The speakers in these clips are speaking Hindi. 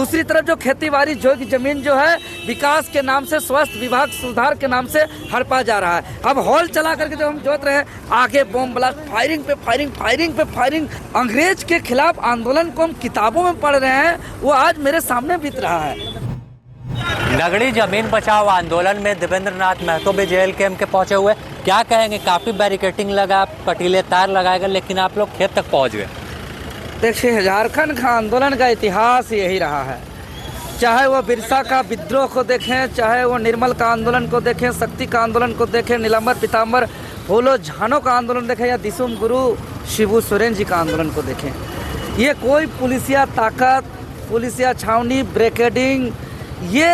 दूसरी तरफ जो खेती बाड़ी योग्य जमीन जो है विकास के नाम से, स्वास्थ्य विभाग सुधार के नाम से हड़पा जा रहा है। अब हॉल चला करके जब हम जोत रहे हैं, आगे बम ब्लास्ट, फायरिंग पे फायरिंग, फायरिंग पे फायरिंग। अंग्रेज के खिलाफ आंदोलन को हम किताबों में पढ़ रहे हैं, वो आज मेरे सामने बीत रहा है। नगड़ी जमीन बचाओ आंदोलन में देवेंद्र नाथ महतो भी जेल कैंप के पहुंचे हुए, क्या कहेंगे? काफी बैरिकेटिंग लगा, कटीले तार लगाए गए, लेकिन आप लोग खेत तक पहुंच गए। देखिए, झारखंड का आंदोलन का इतिहास यही रहा है। चाहे वो बिरसा का विद्रोह को देखें, चाहे वो निर्मल का आंदोलन को देखें, शक्ति का आंदोलन को देखें, नीलांबर पीताम्बर फूलो झानो का आंदोलन देखें, या दिसुम गुरु शिबू सोरेन जी का आंदोलन को देखें, ये कोई पुलिसिया ताकत, पुलिसिया छावनी, ब्रिगेडिंग ये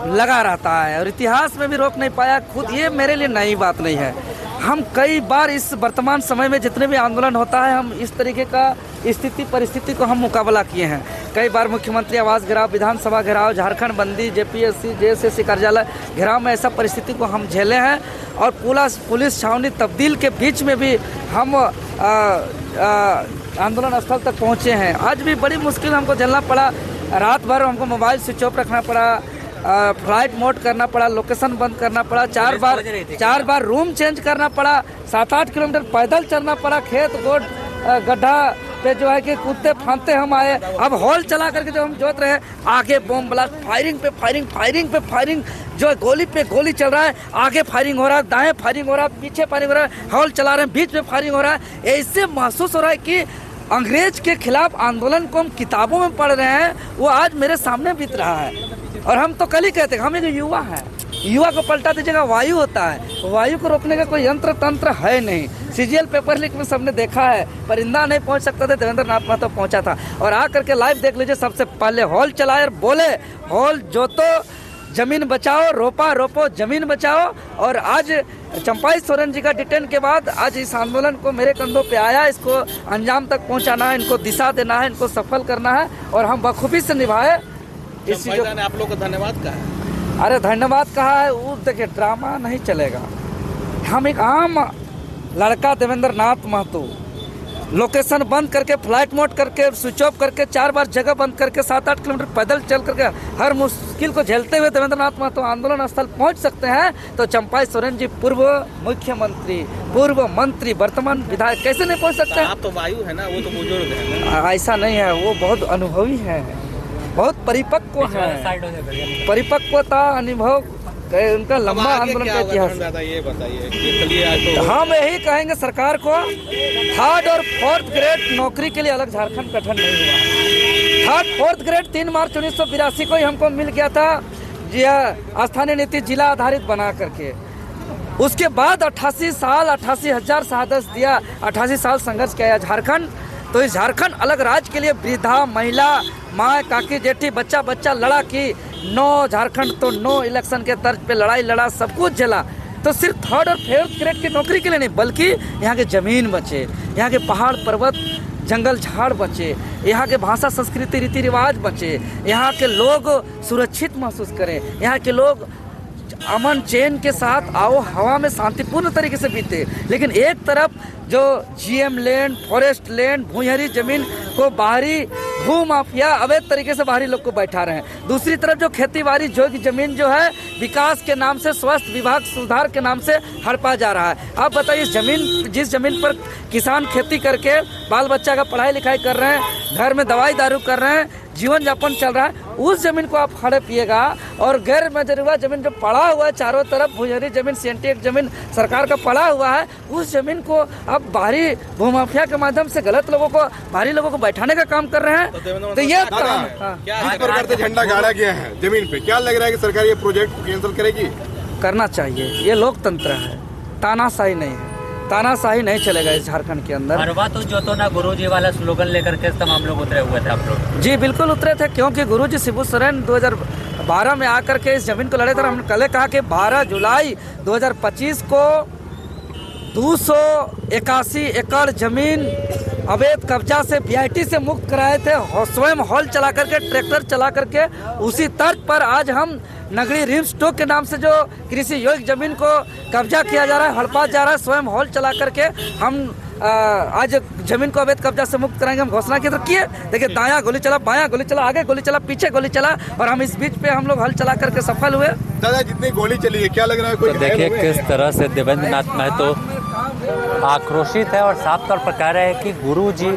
लगा रहता है और इतिहास में भी रोक नहीं पाया। खुद ये मेरे लिए नई बात नहीं है। हम कई बार इस वर्तमान समय में जितने भी आंदोलन होता है, हम इस तरीके का स्थिति परिस्थिति को हम मुकाबला किए हैं। कई बार मुख्यमंत्री आवास घेराव, विधानसभा घेराव, झारखंड बंदी, जेपीएससी, जेएसएससी कार्यालय घेराव में ऐसा परिस्थिति को हम झेले हैं और पुलिस छावनी तब्दील के बीच में भी हम आंदोलन स्थल तक पहुँचे हैं। आज भी बड़ी मुश्किल हमको झेलना पड़ा। रात भर हमको मोबाइल स्विच ऑफ रखना पड़ा, फ्लाइट मोड करना पड़ा, लोकेशन बंद करना पड़ा, चार बार रूम चेंज करना पड़ा, 7-8 किलोमीटर पैदल चलना पड़ा, खेत गोड गड्ढा पे जो है कि कूदते फांदते हम आए। अब हॉल चला करके जब हम जोत रहे हैं, आगे बम ब्लास्ट, फायरिंग पे फायरिंग, फायरिंग पे फायरिंग, जो गोली पे गोली चल रहा है, आगे फायरिंग हो रहा है, दाएं फायरिंग हो रहा है, पीछे फायरिंग हो रहा है, हॉल चला रहे हैं, बीच में फायरिंग हो रहा है। ऐसे महसूस हो रहा है कि अंग्रेज के खिलाफ आंदोलन को हम किताबों में पढ़ रहे हैं, वो आज मेरे सामने बीत रहा है। और हम तो कल ही कहते हैं, हम एक युवा हैं, युवा को पलटा दीजिएगा, वायु होता है, वायु को रोकने का कोई यंत्र तंत्र है नहीं। सीजीएल पेपर लीक में सबने देखा है, परिंदा नहीं पहुंच सकता था, देवेंद्र नाथ महतो पहुंचा था। और आ करके लाइव देख लीजिए, सबसे पहले हॉल चलाए और बोले, हॉल जोतो जमीन बचाओ, रोपा रोपो जमीन बचाओ। और आज चंपाई सोरेन जी का डिटेन के बाद आज इस आंदोलन को मेरे कंधों पे आया, इसको अंजाम तक पहुंचाना है, इनको दिशा देना है, इनको सफल करना है और हम बखूबी से निभाए। इस चीज़ ने आप लोग को धन्यवाद कहा है। अरे धन्यवाद कहा है, वो देखिए ड्रामा नहीं चलेगा। हम एक आम लड़का देवेंद्र नाथ महतो, लोकेशन बंद करके, फ्लाइट मोड करके, स्विच ऑफ करके, 4 बार जगह बंद करके, 7-8 किलोमीटर पैदल चल करके हर मुश्किल को झेलते हुए देवेंद्र नाथ महतो आंदोलन स्थल पहुंच सकते हैं, तो चंपाई सोरेन जी पूर्व मुख्यमंत्री, पूर्व मंत्री, वर्तमान विधायक कैसे नहीं पहुंच सकते? आप तो वायु है ना, वो तो बुजुर्ग है। ऐसा नहीं है, वो बहुत अनुभवी है, बहुत परिपक्व है, परिपक्वता, अनुभव, उनका लंबा आंदोलन का इतिहास। ये बताइए, हम यही कहेंगे सरकार को, 3rd और 4th ग्रेड नौकरी के लिए अलग झारखंड गठन नहीं हुआ। 3rd 4th ग्रेड 3 मार्च 1982 को ही हमको मिल गया था, स्थानीय नीति जिला आधारित बना करके। उसके बाद 88,000 शहादत दिया, 88 साल संघर्ष किया झारखंड। तो इस झारखंड अलग राज्य के लिए वृद्धा, महिला, माँ, काकी, जेठी, बच्चा लड़ा कि नो झारखंड तो नो इलेक्शन के तर्ज पे लड़ाई लड़ा, सब कुछ झेला। तो सिर्फ 3rd और 4th ग्रेड की नौकरी के लिए नहीं, बल्कि यहाँ के जमीन बचे, यहाँ के पहाड़ पर्वत जंगल झाड़ बचे, यहाँ के भाषा संस्कृति रीति रिवाज बचे, यहाँ के लोग सुरक्षित महसूस करें, यहाँ के लोग अमन चैन के साथ आओ हवा में शांतिपूर्ण तरीके से बीते। लेकिन एक तरफ जो जीएम लैंड, फॉरेस्ट लैंड, भूयहरी जमीन को बाहरी भू माफिया अवैध तरीके से बाहरी लोग को बैठा रहे हैं, दूसरी तरफ जो खेती बाड़ी योग्य जमीन जो है विकास के नाम से, स्वास्थ्य विभाग सुधार के नाम से हड़पा जा रहा है। आप बताइए, जिस जमीन पर किसान खेती करके बाल बच्चा का पढ़ाई लिखाई कर रहे हैं, घर में दवाई दारू कर रहे हैं, जीवन यापन चल रहा है, उस जमीन को आप हड़पिएगा। और गैर मजरूवा जमीन जो पड़ा हुआ है चारों तरफ, भूयहरी जमीन, सेंटिएट जमीन सरकार का पड़ा हुआ है, उस जमीन को अब बाहरी भूमाफिया के माध्यम से गलत लोगों को, बाहरी लोगों को बैठाने का काम कर रहे हैं। तो ये किस प्रकार से झंडा गाड़ा गया है जमीन पे, क्या लग रहा है कि सरकार ये प्रोजेक्ट कैंसिल करेगी? करना चाहिए, ये लोकतंत्र है, तानाशाही नहीं है, तानाशाही नहीं चलेगा इस झारखंड के अंदर। हरवा तो जो तो ना गुरुजी वाला स्लोगन लेकर के तमाम लोग उतरे हुए थे आप लोग। जी बिल्कुल उतरे थे, क्योंकि गुरुजी शिबू सोरेन 2012 में आकर के इस जमीन को लड़े थे। हमने कल कहा कि 12 जुलाई 2025 को 281 एकड़ जमीन अवैध कब्जा से बीआईटी से मुक्त कराए थे, स्वयं हॉल चला करके, ट्रैक्टर चला करके। उसी तर्ज पर आज हम नगड़ी रिम्स स्टॉक के नाम से जो कृषि योग्य जमीन को कब्जा किया जा रहा है, हड़पा जा रहा है, स्वयं हॉल चला करके हम आज जमीन को अवैध कब्जा से मुक्त कराएंगे, हम घोषणा की तो किए। देखिए दायां गोली चला, बायां गोली चला, आगे गोली चला, पीछे गोली चला, और हम इस बीच पे हम लोग हल चला करके सफल हुए। दादा जितनी गोली चली है क्या लग रहा है कोई तो देखिए किस तरह से देवेंद्र नाथ महतो आक्रोशित है और साफ तौर पर कह रहे हैं कि गुरुजी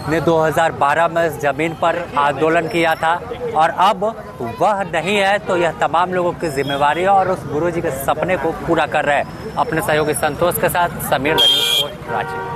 ने 2012 में इस जमीन पर आंदोलन किया था और अब वह नहीं है, तो यह तमाम लोगों की जिम्मेवारी है और उस गुरुजी के सपने को पूरा कर रहे हैं। अपने सहयोगी संतोष के साथ Sameer the news post, Ranchi.